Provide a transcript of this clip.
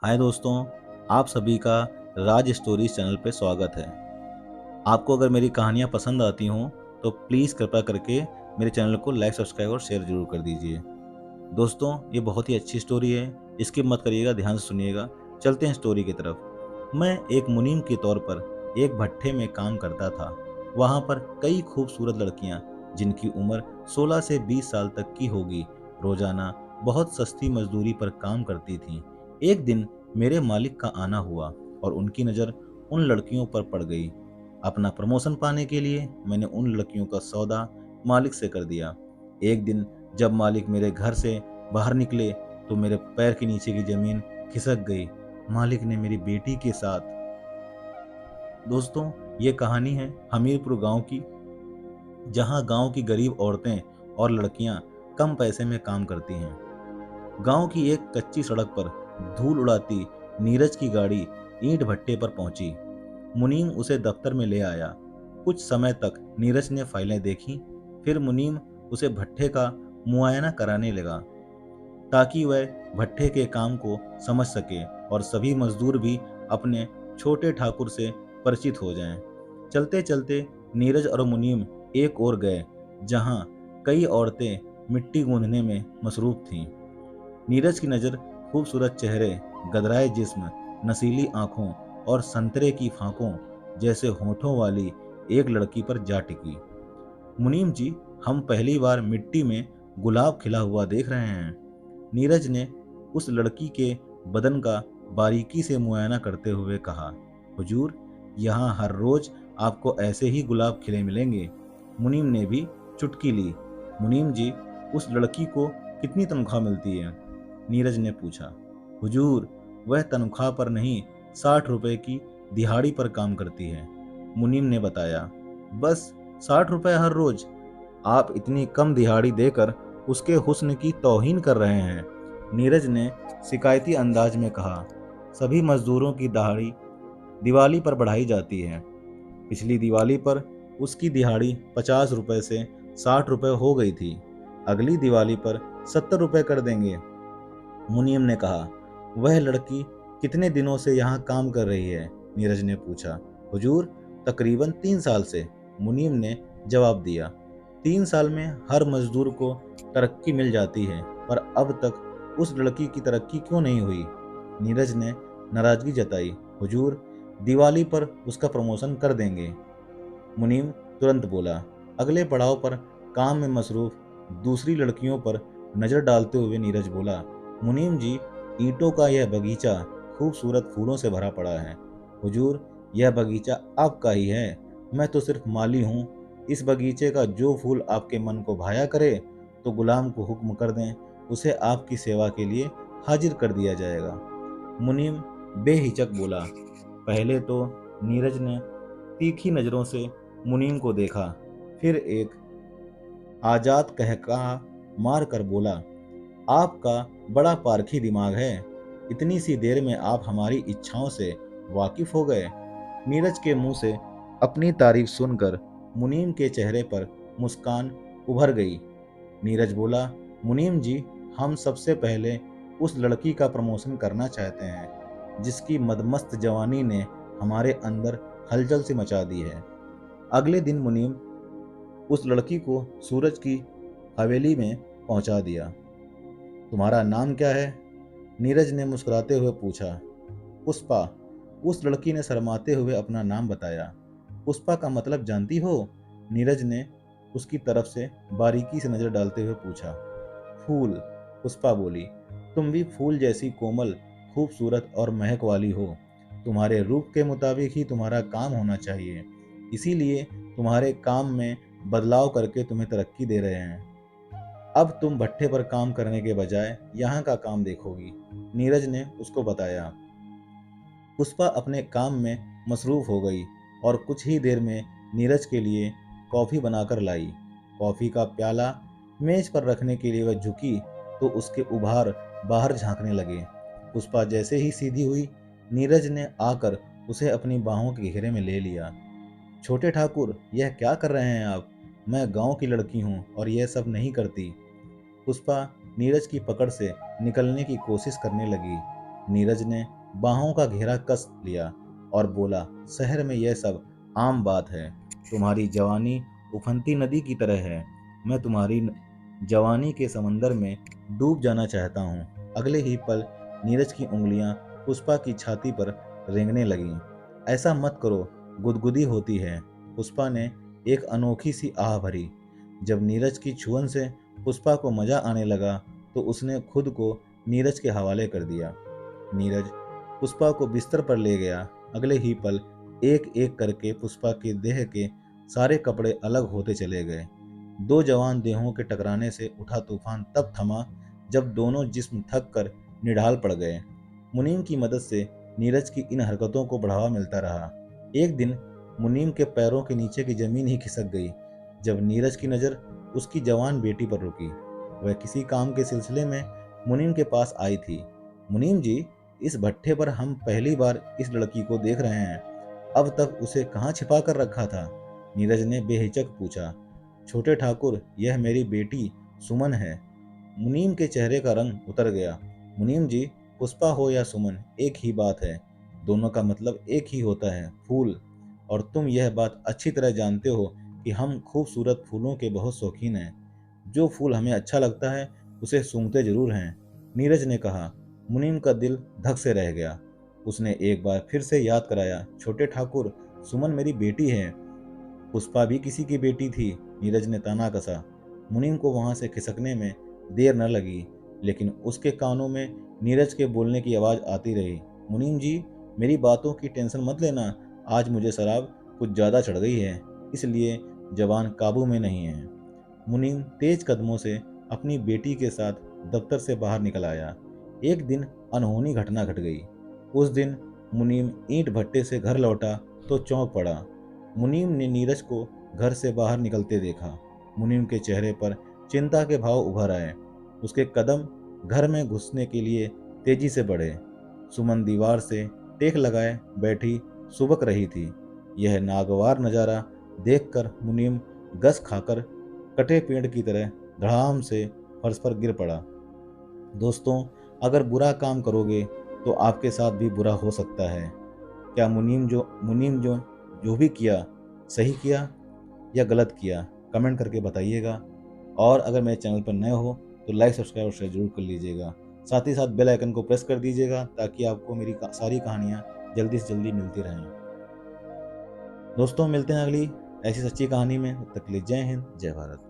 हाय दोस्तों, आप सभी का राज स्टोरीज चैनल पे स्वागत है। आपको अगर मेरी कहानियाँ पसंद आती हों तो प्लीज़ कृपया करके मेरे चैनल को लाइक, सब्सक्राइब और शेयर ज़रूर कर दीजिए। दोस्तों, ये बहुत ही अच्छी स्टोरी है, स्किप मत करिएगा, ध्यान से सुनिएगा। चलते हैं स्टोरी की तरफ। मैं एक मुनीम के तौर पर एक भट्ठे में काम करता था। वहाँ पर कई खूबसूरत लड़कियाँ जिनकी उम्र 16 से 20 साल तक की होगी, रोजाना बहुत सस्ती मजदूरी पर काम करती थीं। एक दिन मेरे मालिक का आना हुआ और उनकी नज़र उन लड़कियों पर पड़ गई। अपना प्रमोशन पाने के लिए मैंने उन लड़कियों का सौदा मालिक से कर दिया। एक दिन जब मालिक मेरे घर से बाहर निकले तो मेरे पैर के नीचे की जमीन खिसक गई। मालिक ने मेरी बेटी के साथ। दोस्तों, ये कहानी है हमीरपुर गांव की, जहां गांव की गरीब औरतें और लड़कियां कम पैसे में काम करती हैं। गांव की एक कच्ची सड़क पर धूल उड़ाती नीरज की गाड़ी ईंट भट्टे पर पहुंची। मुनीम उसे दफ्तर में ले आया। कुछ समय तक नीरज ने फाइलें देखी, फिर मुनीम उसे भट्टे का मुआयना कराने लगा ताकि वह भट्टे के काम को समझ सके और सभी मजदूर भी अपने छोटे ठाकुर से परिचित हो जाएं। चलते चलते नीरज और मुनीम एक और गए, जहां कई औरतें मिट्टी गूंथने में मसरूफ थीं। नीरज की नज़र खूबसूरत चेहरे, गदराए जिस्म, नसीली आंखों और संतरे की फांकों जैसे होठों वाली एक लड़की पर जा टिकी। मुनीम जी, हम पहली बार मिट्टी में गुलाब खिला हुआ देख रहे हैं। नीरज ने उस लड़की के बदन का बारीकी से मुआयना करते हुए कहा। हुजूर, यहाँ हर रोज आपको ऐसे ही गुलाब खिले मिलेंगे। मुनीम ने भी चुटकी ली। मुनीम जी, उस लड़की को कितनी तनख्वाह मिलती है? नीरज ने पूछा। हुजूर, वह तनख्वाह पर नहीं, 60 रुपए की दिहाड़ी पर काम करती है, मुनीम ने बताया। बस 60 रुपए हर रोज? आप इतनी कम दिहाड़ी देकर उसके हुस्न की तौहीन कर रहे हैं, नीरज ने शिकायती अंदाज में कहा। सभी मजदूरों की दिहाड़ी दिवाली पर बढ़ाई जाती है। पिछली दिवाली पर उसकी दिहाड़ी 50 रुपए से 60 रुपए हो गई थी। अगली दिवाली पर 70 रुपए कर देंगे, मुनीम ने कहा। वह लड़की कितने दिनों से यहाँ काम कर रही है? नीरज ने पूछा। हुजूर, तकरीबन 3 साल से, मुनीम ने जवाब दिया। 3 साल में हर मजदूर को तरक्की मिल जाती है, पर अब तक उस लड़की की तरक्की क्यों नहीं हुई? नीरज ने नाराजगी जताई। हुजूर, दिवाली पर उसका प्रमोशन कर देंगे, मुनीम तुरंत बोला। अगले पड़ाव पर काम में मसरूफ दूसरी लड़कियों पर नजर डालते हुए नीरज बोला। मुनीम जी, ईंटों का यह बगीचा खूबसूरत फूलों से भरा पड़ा है। हुजूर, यह बगीचा आपका ही है, मैं तो सिर्फ माली हूँ। इस बगीचे का जो फूल आपके मन को भाया करे तो गुलाम को हुक्म कर दें, उसे आपकी सेवा के लिए हाजिर कर दिया जाएगा, मुनीम बेहिचक बोला। पहले तो नीरज ने तीखी नजरों से मुनीम को देखा, फिर एक आजाद कहकहा मार कर बोला। आपका बड़ा पारखी दिमाग है, इतनी सी देर में आप हमारी इच्छाओं से वाकिफ हो गए। नीरज के मुंह से अपनी तारीफ सुनकर मुनीम के चेहरे पर मुस्कान उभर गई। नीरज बोला। मुनीम जी, हम सबसे पहले उस लड़की का प्रमोशन करना चाहते हैं जिसकी मदमस्त जवानी ने हमारे अंदर हलचल सी मचा दी है। अगले दिन मुनीम उस लड़की को सूरज की हवेली में पहुंचा दिया। तुम्हारा नाम क्या है? नीरज ने मुस्कुराते हुए पूछा। पुष्पा, उस लड़की ने शर्माते हुए अपना नाम बताया। पुष्पा का मतलब जानती हो? नीरज ने उसकी तरफ से बारीकी से नजर डालते हुए पूछा। फूल, पुष्पा बोली। तुम भी फूल जैसी कोमल, खूबसूरत और महक वाली हो। तुम्हारे रूप के मुताबिक ही तुम्हारा काम होना चाहिए, इसीलिए तुम्हारे काम में बदलाव करके तुम्हें तरक्की दे रहे हैं। अब तुम भट्टे पर काम करने के बजाय यहाँ का काम देखोगी, नीरज ने उसको बताया। पुष्पा अपने काम में मसरूफ हो गई और कुछ ही देर में नीरज के लिए कॉफ़ी बनाकर लाई। कॉफ़ी का प्याला मेज पर रखने के लिए वह झुकी तो उसके उभार बाहर झांकने लगे। पुष्पा जैसे ही सीधी हुई, नीरज ने आकर उसे अपनी बाहों के घेरे में ले लिया। छोटे ठाकुर, यह क्या कर रहे हैं आप? मैं गांव की लड़की हूँ और यह सब नहीं करती। पुष्पा नीरज की पकड़ से निकलने की कोशिश करने लगी। नीरज ने बाहों का घेरा कस लिया और बोला, शहर में यह सब आम बात है। तुम्हारी जवानी उफनती नदी की तरह है। मैं तुम्हारी जवानी के समंदर में डूब जाना चाहता हूँ। अगले ही पल नीरज की उंगलियां पुष्पा की छाती पर रेंगने लगीं। ऐसा मत करो, गुदगुदी होती है। पुष्पा ने एक अनोखी सी आह भरी। जब नीरज की छुअन से पुष्पा को मजा आने लगा तो उसने खुद को नीरज के हवाले कर दिया। नीरज पुष्पा को बिस्तर पर ले गया। अगले ही पल एक एक करके पुष्पा के देह के सारे कपड़े अलग होते चले गए। दो जवान देहों के टकराने से उठा तूफान तब थमा जब दोनों जिस्म थक कर निढाल पड़ गए। मुनीम की मदद से नीरज की इन हरकतों को बढ़ावा मिलता रहा। एक दिन मुनीम के पैरों के नीचे की जमीन ही खिसक गई जब नीरज की नज़र उसकी जवान बेटी पर रुकी। वह किसी काम के सिलसिले में मुनीम के पास आई थी। मुनीम जी, इस भट्ठे पर हम पहली बार इस लड़की को देख रहे हैं। अब तक उसे कहाँ छिपा कर रखा था? नीरज ने बेहिचक पूछा। छोटे ठाकुर, यह मेरी बेटी सुमन है। मुनीम के चेहरे का रंग उतर गया। मुनीम जी, पुष्पा हो या सुमन, एक ही बात है। दोनों का मतलब एक ही होता है, फूल। और तुम यह बात अच्छी तरह जानते हो कि हम खूबसूरत फूलों के बहुत शौकीन हैं। जो फूल हमें अच्छा लगता है उसे सूंघते जरूर हैं। नीरज ने कहा। मुनीम का दिल धक से रह गया। उसने एक बार फिर से याद कराया, छोटे ठाकुर, सुमन मेरी बेटी है। पुष्पा भी किसी की बेटी थी। नीरज ने ताना कसा। मुनीम को वहां से खिसकने में देर न लगी, लेकिन उसके कानों में नीरज के बोलने की आवाज आती रही। मुनीम जी, मेरी बातों की टेंशन मत लेना। आज मुझे शराब कुछ ज्यादा चढ़ गई है, इसलिए जवान काबू में नहीं है। मुनीम तेज कदमों से अपनी बेटी के साथ दफ्तर से बाहर निकल आया। एक दिन अनहोनी घटना घट गई। उस दिन मुनीम ईंट भट्टे से घर लौटा तो चौंक पड़ा। मुनीम ने नीरज को घर से बाहर निकलते देखा। मुनीम के चेहरे पर चिंता के भाव उभर आए। उसके कदम घर में घुसने के लिए तेजी से बढ़े। सुमन दीवार से टेक लगाए बैठी सुबक रही थी। यह नागवार नज़ारा देखकर मुनीम गस खाकर कटे पेड़ की तरह धड़ाम से फर्श पर गिर पड़ा। दोस्तों, अगर बुरा काम करोगे तो आपके साथ भी बुरा हो सकता है। क्या मुनीम जो जो भी किया सही किया या गलत किया, कमेंट करके बताइएगा। और अगर मेरे चैनल पर नए हो तो लाइक, सब्सक्राइब और शेयर जरूर कर लीजिएगा। साथ ही साथ बेल आइकन को प्रेस कर दीजिएगा ताकि आपको मेरी सारी कहानियाँ जल्दी से जल्दी मिलती रहें। दोस्तों, मिलते हैं अगली ऐसी सच्ची कहानी में। तब तक के लिए जय हिंद, जय भारत।